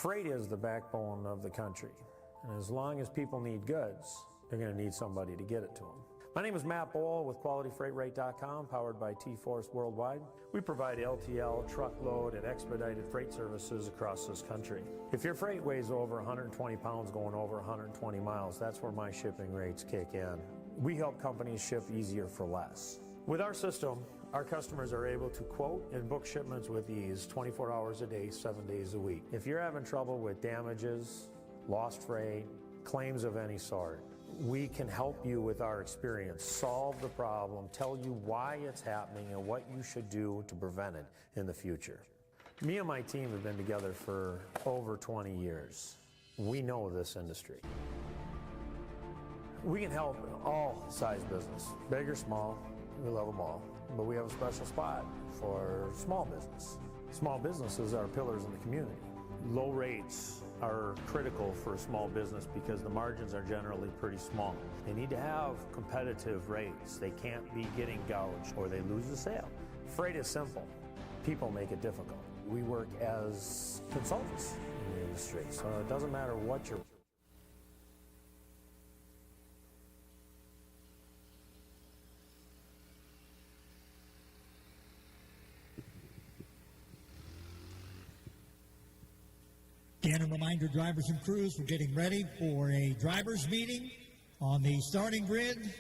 Freight is the backbone of the country, and as long as people need goods, they're going to need somebody to get it to them. My name is Matt Bohl with QualityFreightRate.com, powered by T-Force Worldwide. We provide LTL, truckload, and expedited freight services across this country. If your freight weighs over 120 pounds going over 120 miles, that's where my shipping rates kick in. We help companies ship easier for less. With our system, our customers are able to quote and book shipments with ease 24 hours a day, 7 days a week. If you're having trouble with damages, lost freight, claims of any sort, we can help you with our experience, solve the problem, tell you why it's happening and what you should do to prevent it in the future. Me and my team have been together for over 20 years. We know this industry. We can help all size business, big or small, we love them all. But we have a special spot for small business. Small businesses are pillars in the community. Low rates are critical for a small business because the margins are generally pretty small. They need to have competitive rates. They can't be getting gouged or they lose the sale. Freight is simple. People make it difficult. We work as consultants in the industry, so it doesn't matter what you're. Again, a reminder, drivers and crews, we're getting ready for a drivers meeting on the starting grid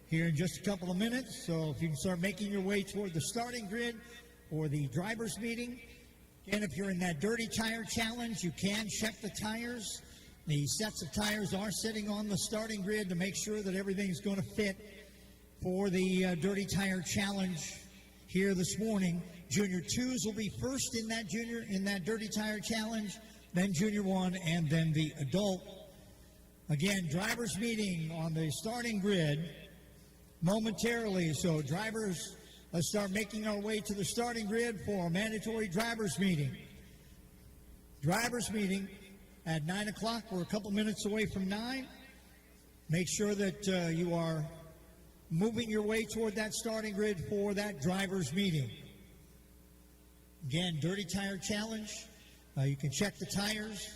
here in just a couple of minutes. So if you can start making your way toward the starting grid for the drivers meeting. Again, if you're in that dirty tire challenge, you can check the tires. The sets of tires are sitting on the starting grid to make sure that everything's going to fit for the dirty tire challenge here this morning. Junior 2s will be first in that dirty tire challenge, then Junior 1, and then the adult. Again, drivers meeting on the starting grid momentarily. So drivers, let's start making our way to the starting grid for a mandatory drivers meeting. Drivers meeting at 9 o'clock. We're a couple minutes away from 9. Make sure that you are moving your way toward that starting grid for that drivers meeting. Again, dirty tire challenge. You can check the tires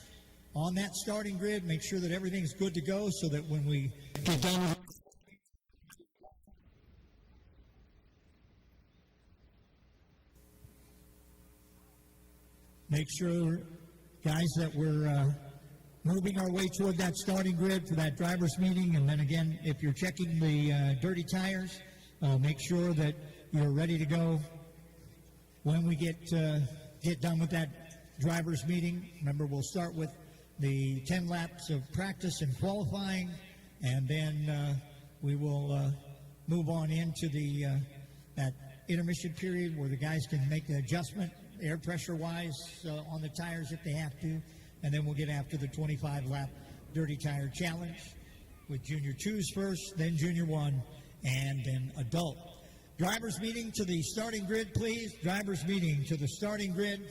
on that starting grid, make sure that everything's good to go so that when we get done, make sure, guys, that we're moving our way toward that starting grid for that driver's meeting. And then again, if you're checking the dirty tires, make sure that you're ready to go when we get done with that drivers meeting. Remember, we'll start with the 10 laps of practice and qualifying, and then we will move on into that intermission period where the guys can make the adjustment air pressure wise on the tires if they have to, and then we'll get after the 25 lap dirty tire challenge with Junior 2s first, then Junior 1, and then adult. Drivers meeting to the starting grid, please. Drivers meeting to the starting grid.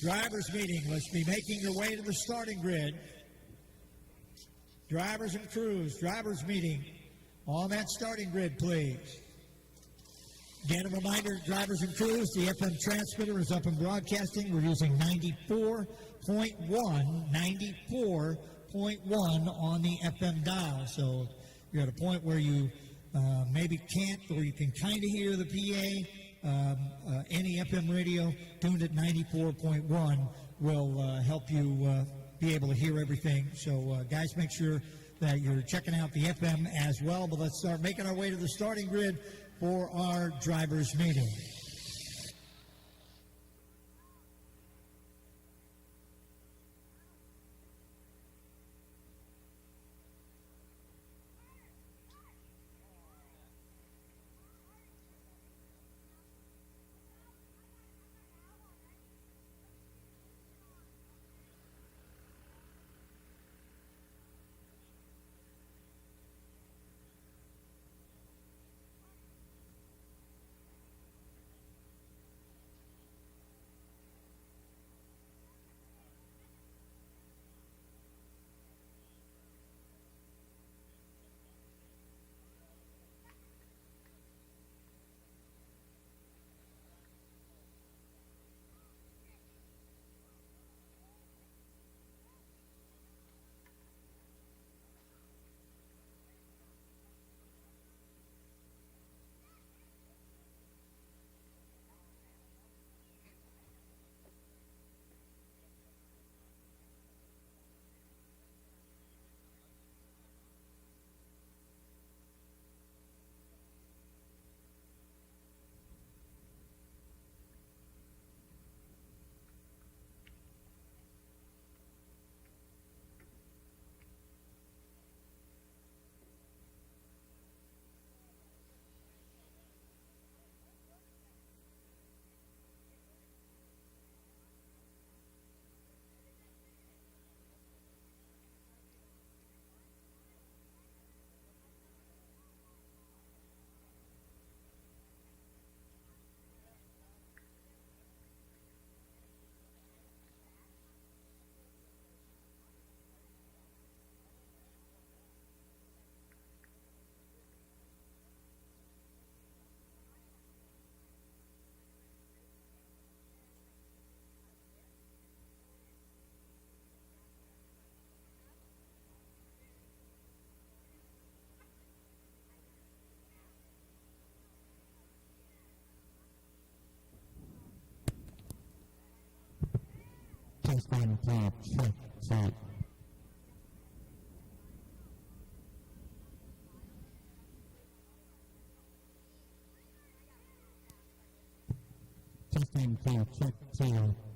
Drivers meeting, let's be making your way to the starting grid. Drivers and crews, drivers meeting on that starting grid, please. Again, a reminder, drivers and crews, the FM transmitter is up and broadcasting. We're using 94.1 on the FM dial. So you're at a point where you maybe can't, or you can kind of hear the PA. Any FM radio tuned at 94.1 will help you be able to hear everything. So, guys, make sure that you're checking out the FM as well. But let's start making our way to the starting grid for our drivers' meeting. Test 1, 2, check, check. Test 1, 2, check, check.